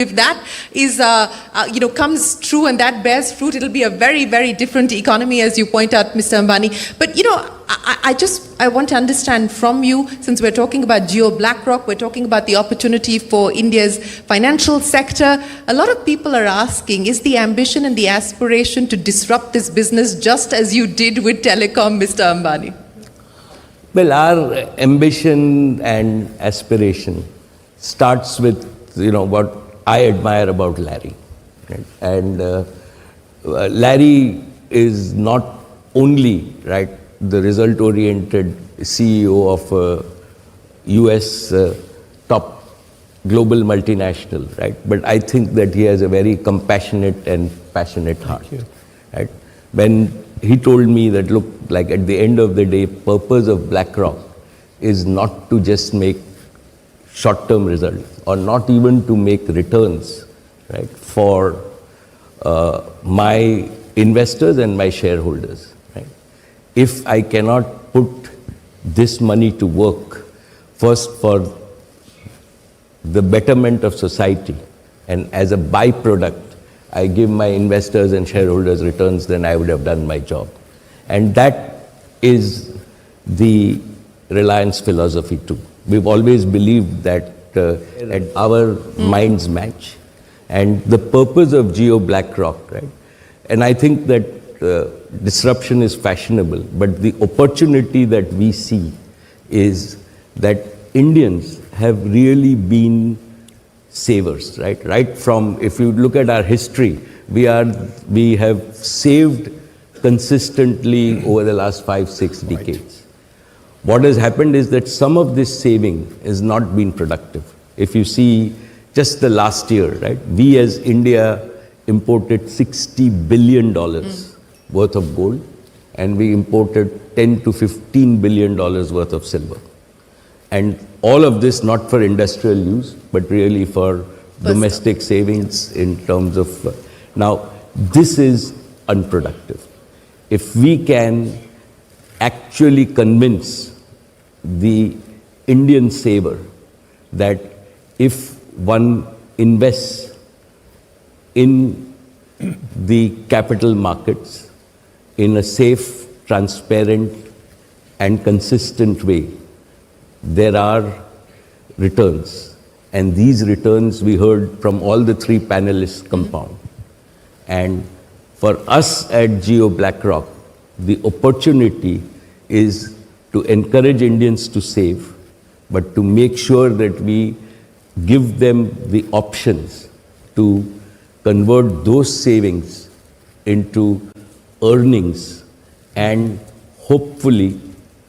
If that is, comes true and that bears fruit, it'll be a very, very different economy, as you point out, Mr. Ambani. But, I want to understand from you, since we're talking about BlackRock, we're talking about the opportunity for India's financial sector. A lot of people are asking, is the ambition and the aspiration to disrupt this business just as you did with telecom, Mr. Ambani? Well, our ambition and aspiration starts with, what I admire about Larry. Right? And Larry is not only, right, the result-oriented CEO of a US top global multinational, right? But I think that he has a very compassionate and passionate heart. Right? When he told me that, look, like at the end of the day, purpose of BlackRock is not to just make short-term results or not even to make returns, right, for my investors and my shareholders. Right? If I cannot put this money to work, first for the betterment of society, and as a byproduct, I give my investors and shareholders returns, then I would have done my job. And that is the Reliance philosophy too. We've always believed that our minds match. And the purpose of BlackRock, right? And I think that disruption is fashionable, but the opportunity that we see is that Indians have really been savers, right? Right from, if you look at our history, we have saved consistently over the last 5-6 decades. What has happened is that some of this saving has not been productive. If you see just the last year, right, we as India imported $60 billion worth of gold, and we imported $10 to $15 billion worth of silver. And all of this not for industrial use, but really for domestic savings in terms of, now this is unproductive. If we can actually convince the Indian saver that if one invests in the capital markets in a safe, transparent and consistent way, there are returns. And these returns we heard from all the three panelists compound. And for us at BlackRock, the opportunity is to encourage Indians to save, but to make sure that we give them the options to convert those savings into earnings and hopefully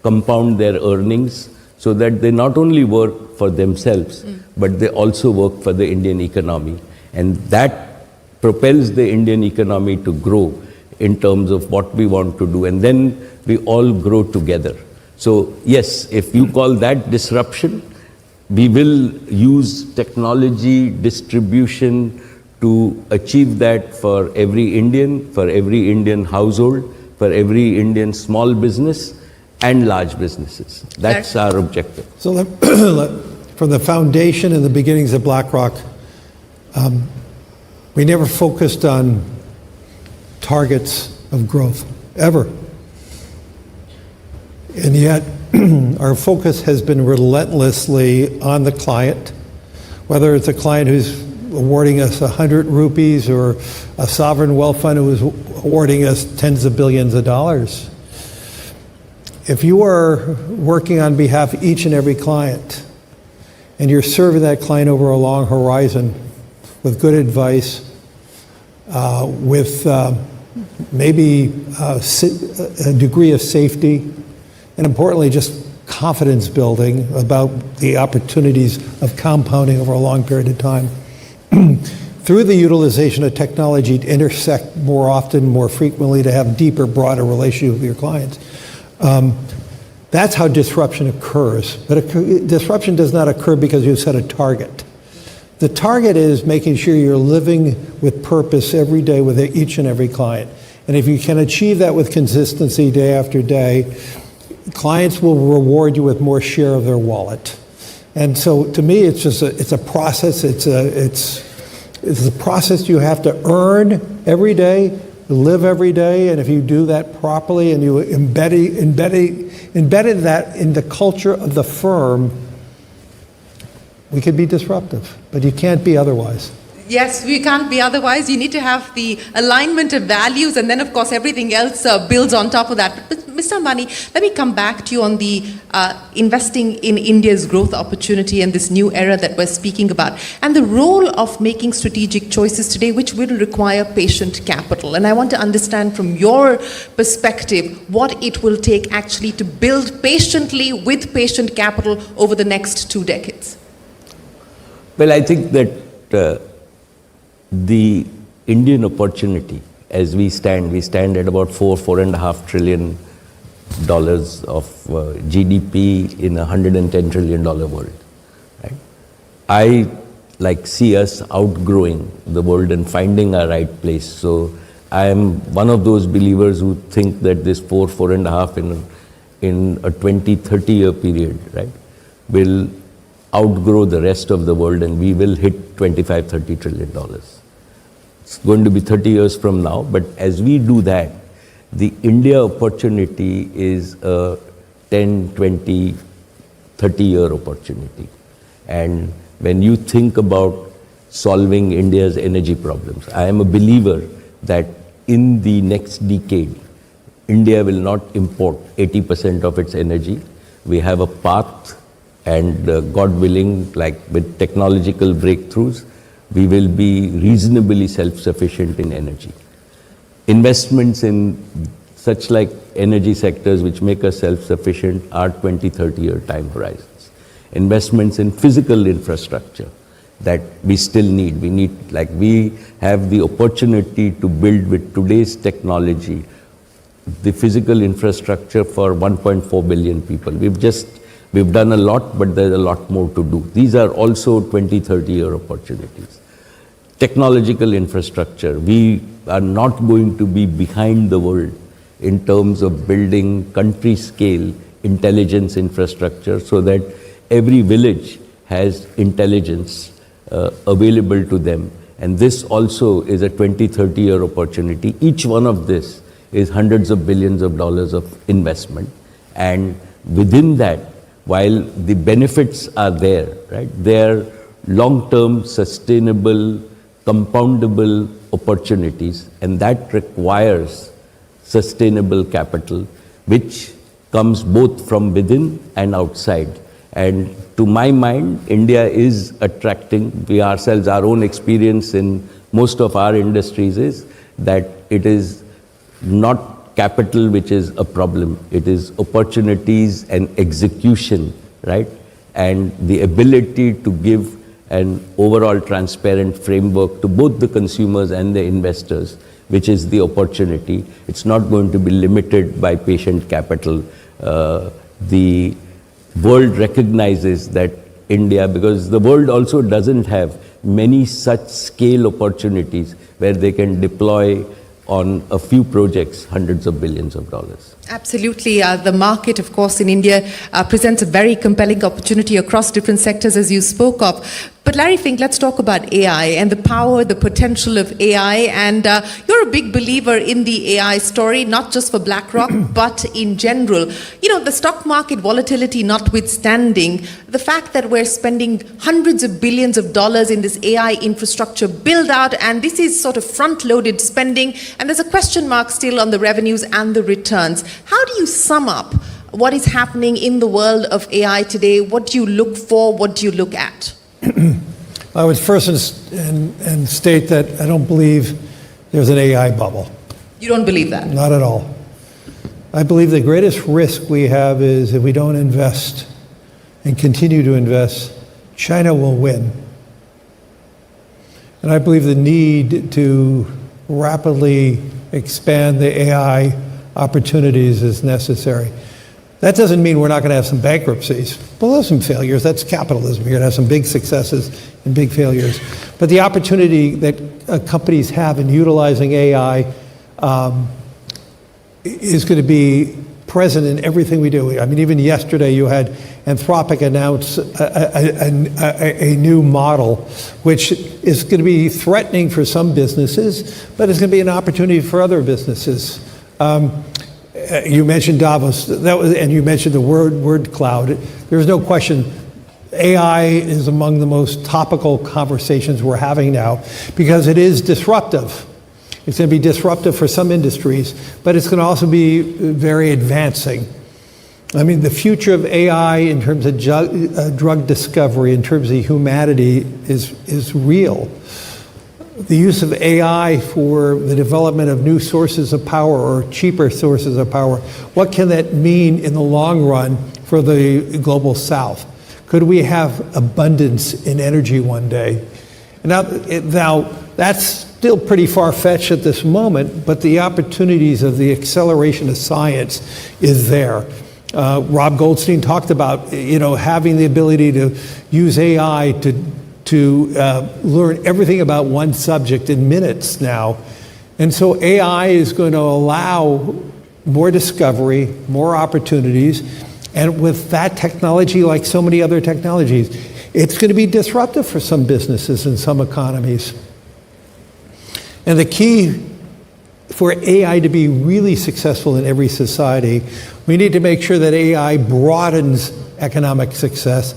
compound their earnings so that they not only work for themselves, but they also work for the Indian economy. And that propels the Indian economy to grow in terms of what we want to do. And then we all grow together. So yes, if you call that disruption, we will use technology, distribution to achieve that for every Indian household, for every Indian small business and large businesses. That's our objective. So from the foundation and the beginnings of BlackRock, we never focused on targets of growth, ever. And yet, our focus has been relentlessly on the client, whether it's a client who's awarding us 100 rupees or a sovereign wealth fund who is awarding us tens of billions of dollars. If you are working on behalf of each and every client, and you're serving that client over a long horizon with good advice, with maybe a degree of safety, and importantly, just confidence building about the opportunities of compounding over a long period of time. Through the utilization of technology to intersect more often, more frequently, to have deeper, broader relationship with your clients. That's how disruption occurs. But disruption does not occur because you set a target. The target is making sure you're living with purpose every day with each and every client. And if you can achieve that with consistency day after day, clients will reward you with more share of their wallet. And so to me, it's just it's a process. It's It's a process you have to earn every day, live every day, and if you do that properly and you embedded that in the culture of the firm, we could be disruptive, but you can't be otherwise. Yes, we can't be otherwise. You need to have the alignment of values, and then, of course, everything else builds on top of that. But Mr. Ambani, let me come back to you on the investing in India's growth opportunity and this new era that we're speaking about, and the role of making strategic choices today, which will require patient capital. And I want to understand from your perspective what it will take actually to build patiently with patient capital over the next 2 decades. Well, I think that the Indian opportunity, as we stand at about $4.5 trillion of GDP in a $110 trillion world. Right? I see us outgrowing the world and finding our right place. So I am one of those believers who think that this 4.5 in a 20-30 year period, right, will outgrow the rest of the world, and we will hit $25-30 trillion. It's going to be 30 years from now, but as we do that, the India opportunity is a 10, 20, 30 year opportunity. And when you think about solving India's energy problems, I am a believer that in the next decade, India will not import 80% of its energy. We have a path, and God willing, with technological breakthroughs, we will be reasonably self-sufficient in energy. Investments in such energy sectors which make us self-sufficient are 20-30 year time horizons. Investments in physical infrastructure that we still need. We have the opportunity to build with today's technology the physical infrastructure for 1.4 billion people. We've done a lot, but there's a lot more to do. These are also 20-30 year opportunities. Technological infrastructure, we are not going to be behind the world in terms of building country scale intelligence infrastructure so that every village has intelligence available to them. And this also is a 20-30 year opportunity. Each one of this is hundreds of billions of dollars of investment. And within that, while the benefits are there, right, they are long-term, sustainable, compoundable opportunities, and that requires sustainable capital, which comes both from within and outside. And to my mind, India is attracting, we ourselves, our own experience in most of our industries is that it is not capital which is a problem, it is opportunities and execution, right? And the ability to give an overall transparent framework to both the consumers and the investors, which is the opportunity. It's not going to be limited by patient capital. The world recognizes that India, because the world also doesn't have many such scale opportunities where they can deploy on a few projects hundreds of billions of dollars. Absolutely. The market, of course, in India presents a very compelling opportunity across different sectors, as you spoke of. But Larry Fink, let's talk about AI and the power, the potential of AI. And you're a big believer in the AI story, not just for BlackRock, but in general. You know, the stock market volatility notwithstanding, the fact that we're spending hundreds of billions of dollars in this AI infrastructure build out, and this is sort of front-loaded spending, and there's a question mark still on the revenues and the returns. How do you sum up what is happening in the world of AI today? What do you look for? What do you look at? I would first and state that I don't believe there's an AI bubble. You don't believe that? Not at all. I believe the greatest risk we have is if we don't invest and continue to invest, China will win. And I believe the need to rapidly expand the AI opportunities is necessary. That doesn't mean we're not going to have some bankruptcies. We'll have some failures. That's capitalism. You're going to have some big successes and big failures. But the opportunity that companies have in utilizing AI is going to be present in everything we do. I mean, even yesterday you had Anthropic announce a new model, which is going to be threatening for some businesses, but it's going to be an opportunity for other businesses. You mentioned Davos, and you mentioned the word cloud. There's no question AI is among the most topical conversations we're having now because it is disruptive. It's going to be disruptive for some industries, but it's going to also be very advancing. I mean, the future of AI in terms of drug discovery, in terms of humanity, is real. The use of AI for the development of new sources of power or cheaper sources of power, what can that mean in the long run for the global South? Could we have abundance in energy one day? Now that's still pretty far-fetched at this moment, but the opportunities of the acceleration of science is there. Rob Goldstein talked about, having the ability to use AI to learn everything about one subject in minutes now. And so AI is going to allow more discovery, more opportunities, and with that technology, like so many other technologies, it's going to be disruptive for some businesses and some economies. And the key for AI to be really successful in every society, we need to make sure that AI broadens economic success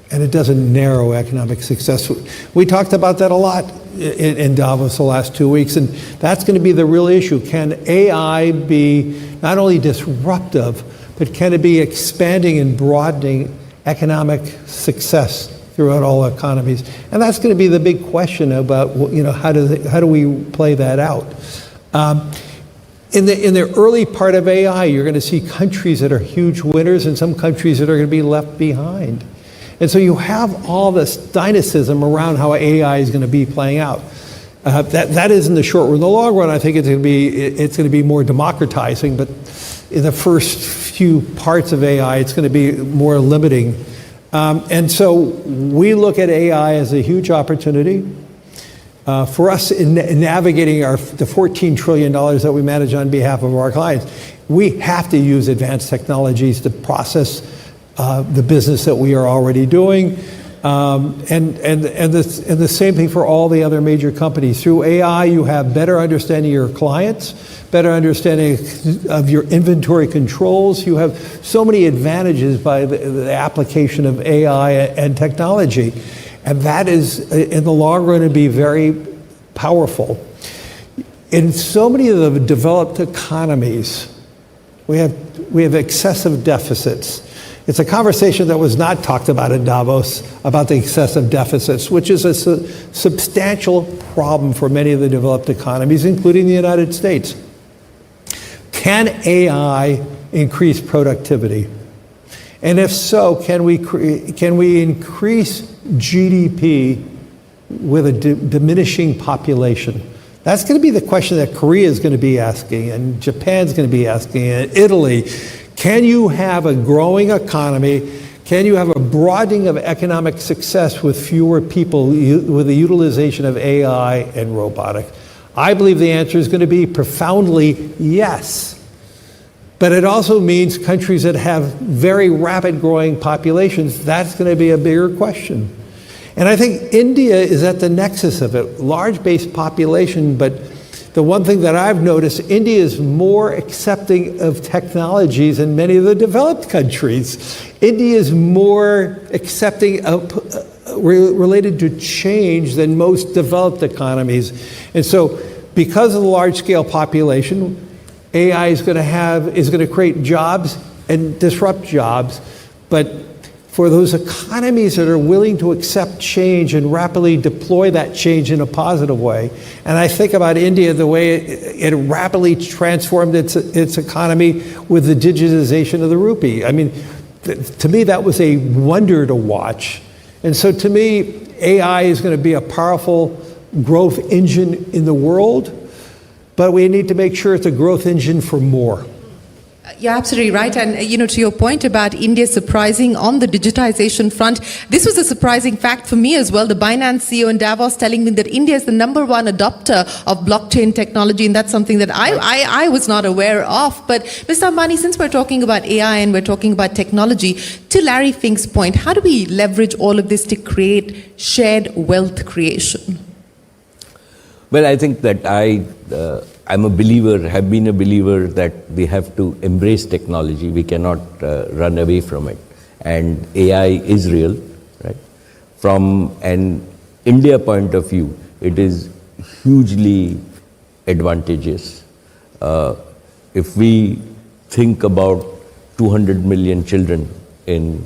and it doesn't narrow economic success. We talked about that a lot in Davos the last 2 weeks, and that's going to be the real issue. Can AI be not only disruptive, but can it be expanding and broadening economic success throughout all economies? And that's going to be the big question about, how do we play that out? In the early part of AI, you're going to see countries that are huge winners and some countries that are going to be left behind. And so you have all this dynamism around how AI is going to be playing out. That is in the short run. In the long run, I think it's going to be more democratizing, but in the first few parts of AI, it's going to be more limiting. And so we look at AI as a huge opportunity. For us in navigating the $14 trillion that we manage on behalf of our clients, we have to use advanced technologies to process the business that we are already doing. And the same thing for all the other major companies. Through AI, you have better understanding of your clients, better understanding of your inventory controls. You have so many advantages by the application of AI and technology. And that is, in the long run, to be very powerful. In so many of the developed economies, we have excessive deficits. It's a conversation that was not talked about in Davos about the excessive deficits, which is a substantial problem for many of the developed economies, including the United States. Can AI increase productivity? And if so, can we increase GDP with a diminishing population? That's going to be the question that Korea is going to be asking, and Japan's going to be asking, and Italy. Can you have a growing economy? Can you have a broadening of economic success with fewer people, with the utilization of AI and robotics? I believe the answer is going to be profoundly yes. But it also means countries that have very rapid growing populations, that's going to be a bigger question. And I think India is at the nexus of it, large base population, but the one thing that I've noticed, India is more accepting of technologies than many of the developed countries. India is more accepting of related to change than most developed economies. And so because of the large scale population, AI is going to create jobs and disrupt jobs, but for those economies that are willing to accept change and rapidly deploy that change in a positive way. And I think about India, the way it rapidly transformed its economy with the digitization of the rupee. I mean, to me, that was a wonder to watch. And so to me, AI is going to be a powerful growth engine in the world, but we need to make sure it's a growth engine for more. You're absolutely right. And, to your point about India surprising on the digitization front, this was a surprising fact for me as well. The Binance CEO in Davos telling me that India is the #1 adopter of blockchain technology. And that's something that I was not aware of. But Mr. Ambani, since we're talking about AI and we're talking about technology, to Larry Fink's point, how do we leverage all of this to create shared wealth creation? Well, I think that I'm a believer, have been a believer that we have to embrace technology. We cannot run away from it. And AI is real, right? From an India point of view, it is hugely advantageous. If we think about 200 million children in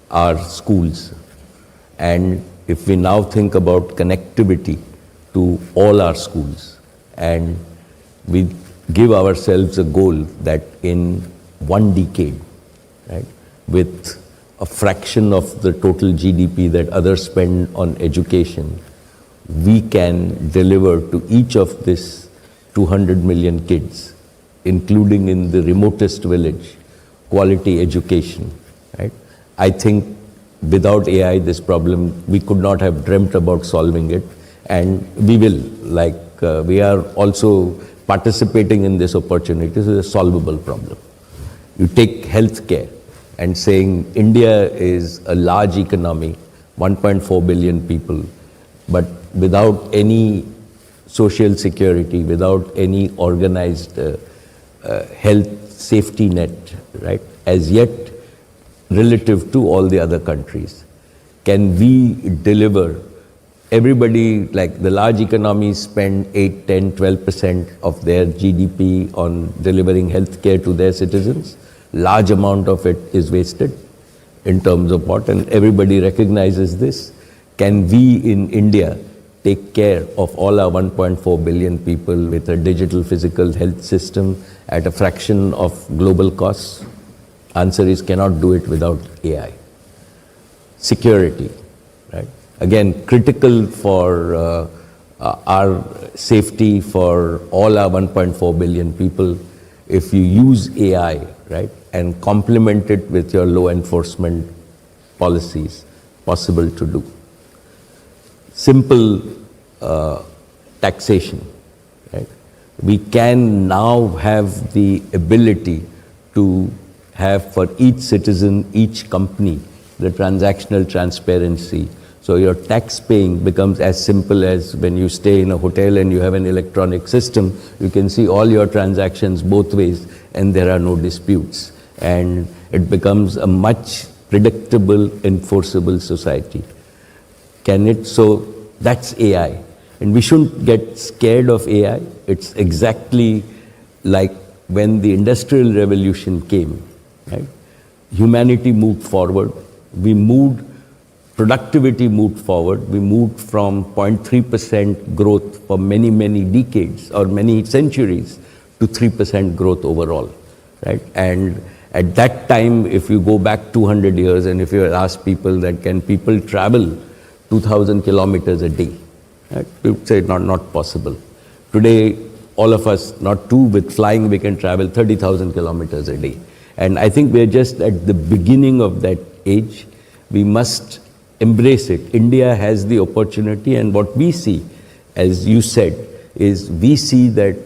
our schools, and if we now think about connectivity to all our schools, and we give ourselves a goal that in 1 decade, right, with a fraction of the total GDP that others spend on education, we can deliver to each of these 200 million kids, including in the remotest village, quality education, right? I think without AI, this problem, we could not have dreamt about solving it, and we will. We are also participating in this opportunity. This is a solvable problem. You take healthcare and saying India is a large economy, 1.4 billion people, but without any social security, without any organized health safety net, right, as yet relative to all the other countries. Can we deliver? Everybody, like the large economies, spend 8, 10, 12% of their GDP on delivering healthcare to their citizens. Large amount of it is wasted in terms of what, and everybody recognizes this. Can we in India take care of all our 1.4 billion people with a digital physical health system at a fraction of global costs? Answer is cannot do it without AI. Security, right? Again, critical for our safety for all our 1.4 billion people. If you use AI, right, and complement it with your law enforcement policies, possible to do. Simple taxation, right? We can now have the ability to have for each citizen, each company, the transactional transparency. So your tax paying becomes as simple as when you stay in a hotel and you have an electronic system, you can see all your transactions both ways and there are no disputes. And it becomes a much predictable, enforceable society. Can it? So that's AI. And we shouldn't get scared of AI. It's exactly like when the Industrial Revolution came, right? Humanity moved forward. Productivity moved forward. We moved from 0.3% growth for many, many decades or many centuries to 3% growth overall, right? And at that time, if you go back 200 years and if you ask people that can people travel 2,000 kilometers a day, right? We would say not possible. Today, all of us, not two, with flying, we can travel 30,000 kilometers a day. And I think we're just at the beginning of that age. We must embrace it. India has the opportunity, and what we see, as you said, is we see that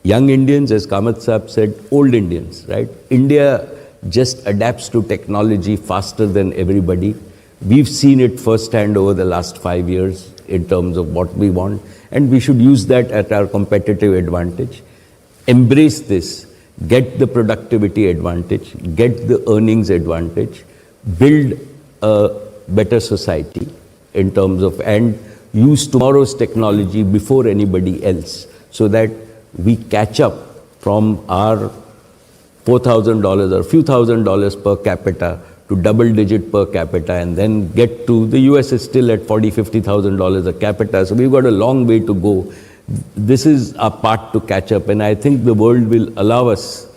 young Indians, as Kamath Saab said, old Indians, right? India just adapts to technology faster than everybody. We've seen it firsthand over the last 5 years in terms of what we want, and we should use that at our competitive advantage. Embrace this, get the productivity advantage, get the earnings advantage, build a better society in terms of, and use tomorrow's technology before anybody else so that we catch up from our $4,000 or few $1,000s per capita to double-digit per capita, and then get to, the US is still at $40,000, $50,000 a capita, so we've got a long way to go. This is our part to catch up, and I think the world will allow us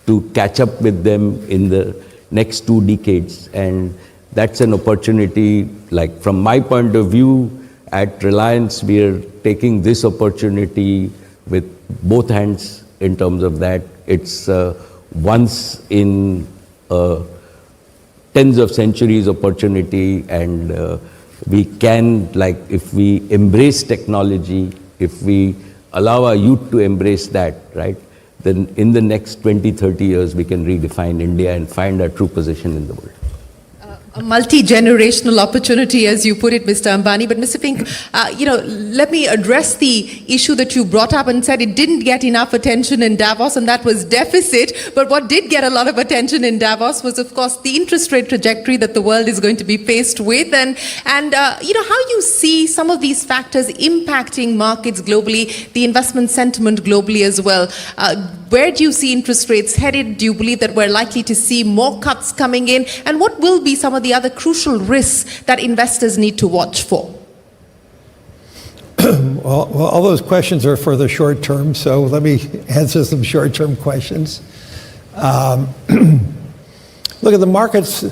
to catch up with them in the next 2 decades, and that's an opportunity. Like from my point of view, at Reliance, we are taking this opportunity with both hands in terms of that. It's once in tens of centuries opportunity, and we can, like, if we embrace technology, if we allow our youth to embrace that, right, then in the next 20, 30 years, we can redefine India and find our true position in the world. A multi-generational opportunity, as you put it, Mr. Ambani. But Mr. Fink, let me address the issue that you brought up and said it didn't get enough attention in Davos, and that was deficit. But what did get a lot of attention in Davos was, of course, the interest rate trajectory that the world is going to be faced with, and how you see some of these factors impacting markets globally, the investment sentiment globally as well. Where do you see interest rates headed? Do you believe that we're likely to see more cuts coming in? And what will be some of the other crucial risks that investors need to watch for? Well, all those questions are for the short term, so let me answer some short-term questions. Look at the markets.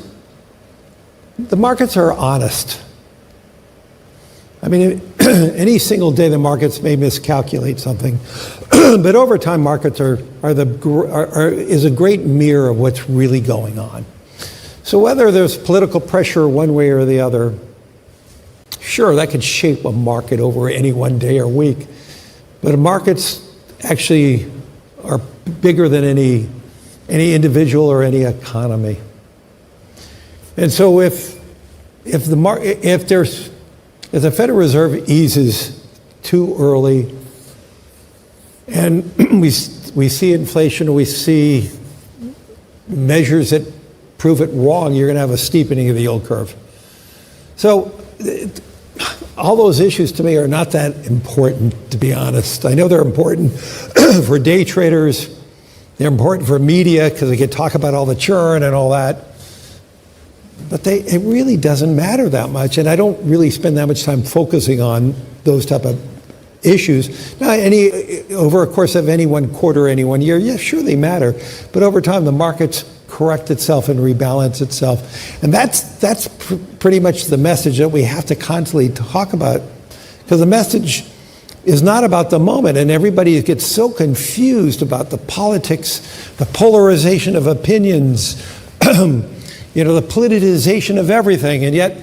The markets are honest. I mean, any single day the markets may miscalculate something, but over time markets is a great mirror of what's really going on. So whether there's political pressure one way or the other, sure, that could shape a market over any one day or week, but markets actually are bigger than any individual or any economy. And so if the Federal Reserve eases too early, and we see inflation, we see measures that prove it wrong, you're going to have a steepening of the yield curve. So all those issues to me are not that important, to be honest. I know they're important for day traders. They're important for media because they can talk about all the churn and all that. But it really doesn't matter that much, and I don't really spend that much time focusing on those type of issues. Now, over a course of any one quarter, any one year, yeah, sure they matter, but over time the markets correct itself and rebalance itself, and that's pretty much the message that we have to constantly talk about, because the message is not about the moment, and everybody gets so confused about the politics, the polarization of opinions. The politicization of everything, and yet,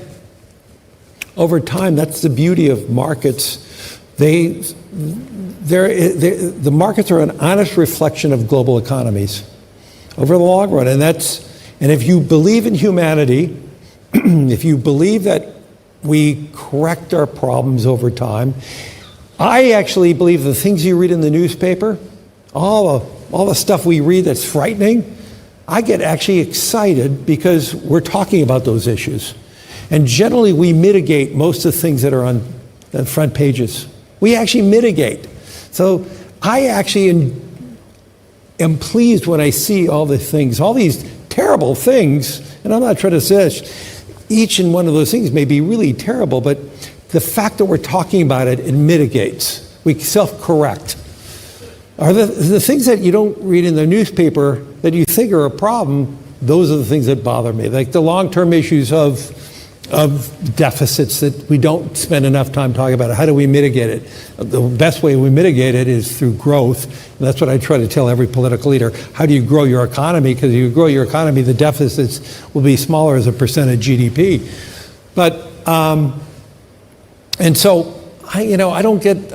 over time, that's the beauty of markets. The markets are an honest reflection of global economies over the long run, and if you believe in humanity, if you believe that we correct our problems over time, I actually believe the things you read in the newspaper, all the stuff we read that's frightening, I get actually excited because we're talking about those issues. And generally we mitigate most of the things that are on the front pages. We actually mitigate. So I actually am pleased when I see all the things, all these terrible things, and I'm not trying to say each and one of those things may be really terrible, but the fact that we're talking about it, it mitigates. We self-correct. Are the things that you don't read in the newspaper that you think are a problem, those are the things that bother me. Like the long-term issues of deficits that we don't spend enough time talking about. How do we mitigate it? The best way we mitigate it is through growth. And that's what I try to tell every political leader. How do you grow your economy? Because if you grow your economy, the deficits will be smaller as a percent of GDP. But, and so, I don't get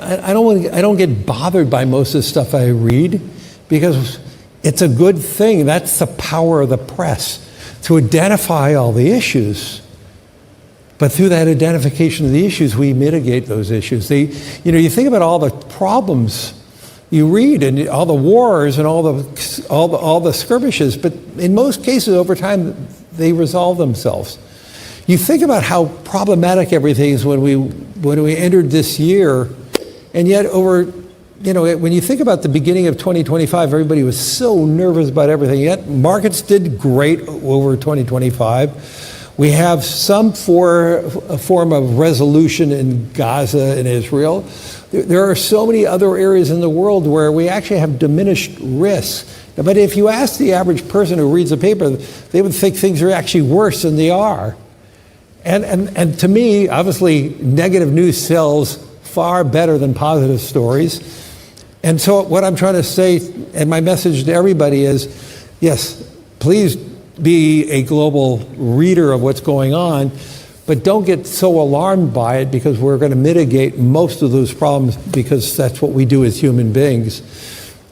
bothered by most of the stuff I read because it's a good thing. That's the power of the press, to identify all the issues. But through that identification of the issues, we mitigate those issues. You think about all the problems you read and all the wars and all the skirmishes, but in most cases over time they resolve themselves. You think about how problematic everything is when we entered this year, and yet when you think about the beginning of 2025, everybody was so nervous about everything, yet markets did great over 2025. We have some form of resolution in Gaza and Israel. There are so many other areas in the world where we actually have diminished risk. But if you ask the average person who reads a paper, they would think things are actually worse than they are. And to me, obviously, negative news sells far better than positive stories. And so what I'm trying to say, and my message to everybody is, yes, please be a global reader of what's going on, but don't get so alarmed by it, because we're going to mitigate most of those problems, because that's what we do as human beings.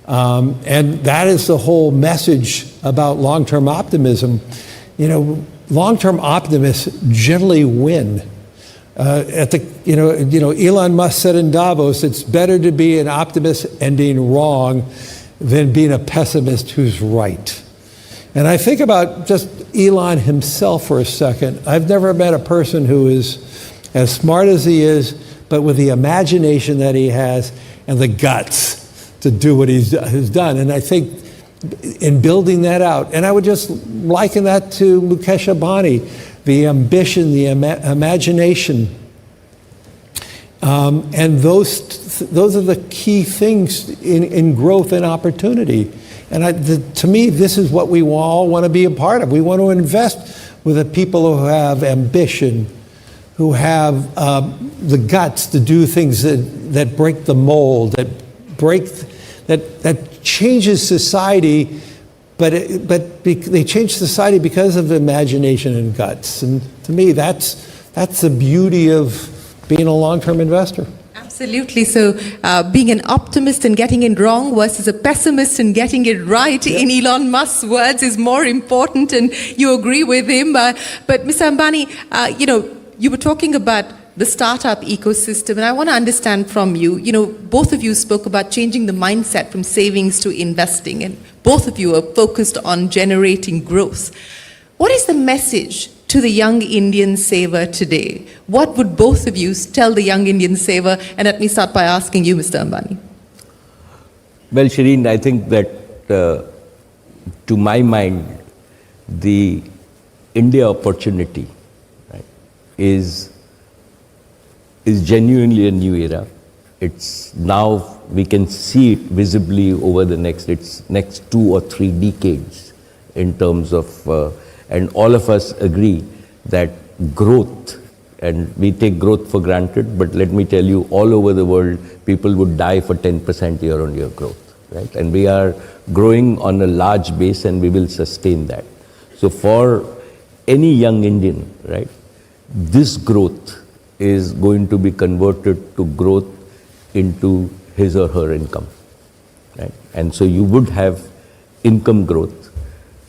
And that is the whole message about long-term optimism. You know, long-term optimists generally win. Elon Musk said in Davos, it's better to be an optimist ending wrong than being a pessimist who's right. And I think about just Elon himself for a second. I've never met a person who is as smart as he is, but with the imagination that he has and the guts to do what he's done. And I think in building that out, and I would just liken that to Mukesh Ambani, the ambition, the imagination. And those are the key things in growth and opportunity. And to me, this is what we all want to be a part of. We want to invest with the people who have ambition, who have the guts to do things that break the mold, that changes society, but they change society because of imagination and guts. And to me, that's the beauty of being a long-term investor. Absolutely. So being an optimist and getting it wrong versus a pessimist and getting it right, in Elon Musk's words, is more important, and you agree with him. But Mr. Ambani, you were talking about the startup ecosystem, and I want to understand from you, both of you spoke about changing the mindset from savings to investing, and both of you are focused on generating growth. What is the message to the young Indian saver today? What would both of you tell the young Indian saver? And let me start by asking you, Mr. Ambani. Well, Shireen, I think that to my mind, the India opportunity, right, is genuinely a new era. It's now, we can see it visibly over the next 2 or 3 decades in terms of, and all of us agree that growth, and we take growth for granted, but let me tell you, all over the world, people would die for 10% year-on-year growth, right? And we are growing on a large base, and we will sustain that. So for any young Indian, right, this growth is going to be converted to growth into his or her income, right? And so you would have income growth.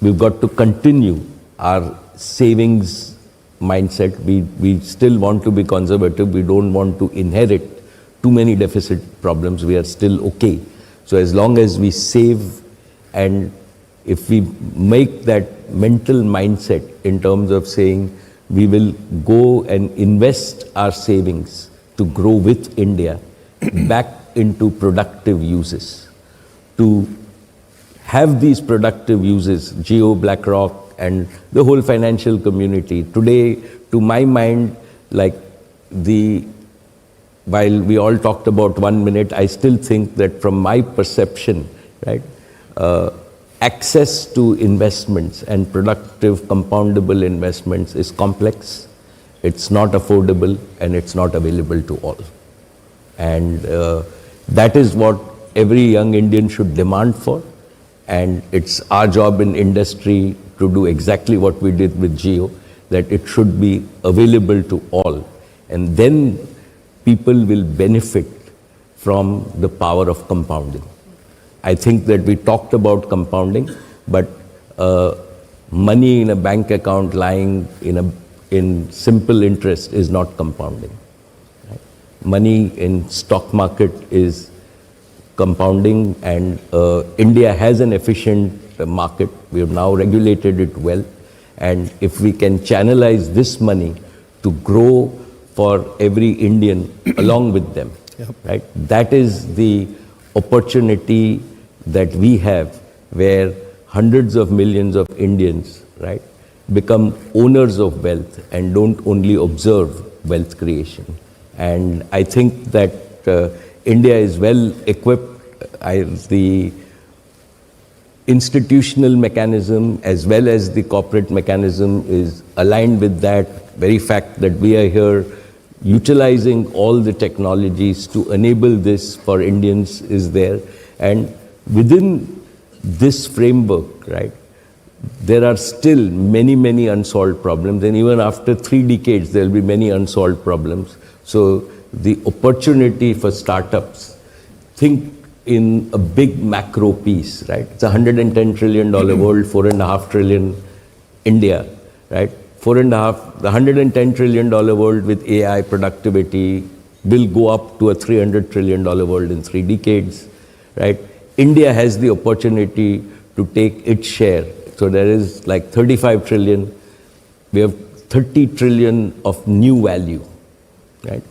We've got to continue our savings mindset. We still want to be conservative. We don't want to inherit too many deficit problems. We are still okay. So as long as we save, and if we make that mental mindset in terms of saying we will go and invest our savings to grow with India back into productive uses, to have these productive uses, Jio, BlackRock, and the whole financial community. Today, to my mind, while we all talked about 1 minute, I still think that from my perception, right, access to investments and productive compoundable investments is complex, it's not affordable, and it's not available to all. And that is what every young Indian should demand for. And it's our job in industry to do exactly what we did with Jio, that it should be available to all. And then people will benefit from the power of compounding. I think that we talked about compounding, but money in a bank account lying in simple interest is not compounding. Right? Money in stock market is compounding, and India has an efficient market. We have now regulated it well, and if we can channelize this money to grow for every Indian along with them, right? That is the opportunity that we have, where hundreds of millions of Indians, right, become owners of wealth and don't only observe wealth creation. And I think that India is well equipped. The institutional mechanism as well as the corporate mechanism is aligned with that very fact that we are here utilizing all the technologies to enable this for Indians is there. And within this framework, right, there are still many, many unsolved problems, and even after 3 decades, there will be many unsolved problems. So the opportunity for startups, think in a big macro piece, right? It's a $110 trillion world, 4.5 trillion India, right? The $110 trillion world with AI productivity will go up to a $300 trillion world in 3 decades, right? India has the opportunity to take its share. So there is like 35 trillion. We have 30 trillion of new value, right?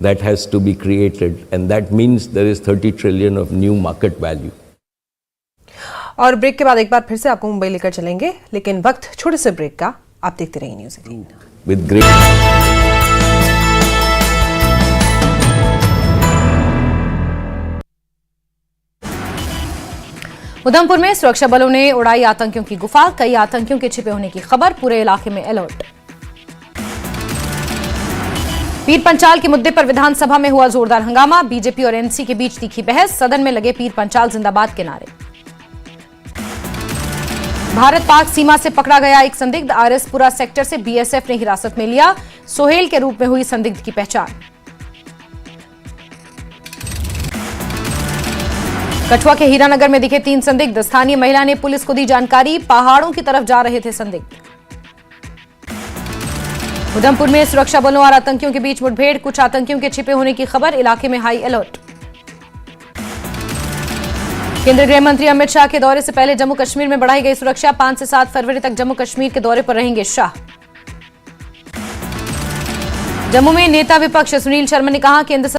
That has to be created, and that means there is 30 trillion of new market value. और break के बाद एक बार फिर से आपको मुंबई लेकर चलेंगे, लेकिन वक्त छोटे से ब्रेक का। आप देखते रहिए न्यूज़ 18 With great उधमपुर में सुरक्षा बलों ने उड़ाई आतंकियों की गुफा, कई आतंकियों के छिपे होने की खबर, पूरे इलाके में अलर्ट। पीर पंचाल के मुद्दे पर विधानसभा में हुआ जोरदार हंगामा, बीजेपी और एनसी के बीच तीखी बहस, सदन में लगे पीर पंचाल जिंदाबाद के नारे। भारत पाक सीमा से पकड़ा गया एक संदिग्ध, आरएसपुरा सेक्टर से बीएसएफ ने हिरासत में लिया, सोहेल के रूप में हुई संदिग्ध की पहचान। कठुआ के हीरानगर में दिखे 3 संदिग्ध, स्थानीय महिला ने पुलिस को दी जानकारी, पहाड़ों की तरफ जा रहे थे संदिग्ध। उधमपुर में सुरक्षा बलों और आतंकियों के बीच मुठभेड़, कुछ आतंकियों के छिपे होने की खबर, इलाके में हाई अलर्ट। केंद्रीय गृह मंत्री अमित शाह के दौरे से पहले जम्मू कश्मीर में बढ़ाई गई सुरक्षा, 5 से 7 फरवरी तक जम्मू कश्मीर के दौरे पर रहेंगे शाह। जम्मू में नेता विपक्ष सुनील शर्मा ने कहा, केंद्र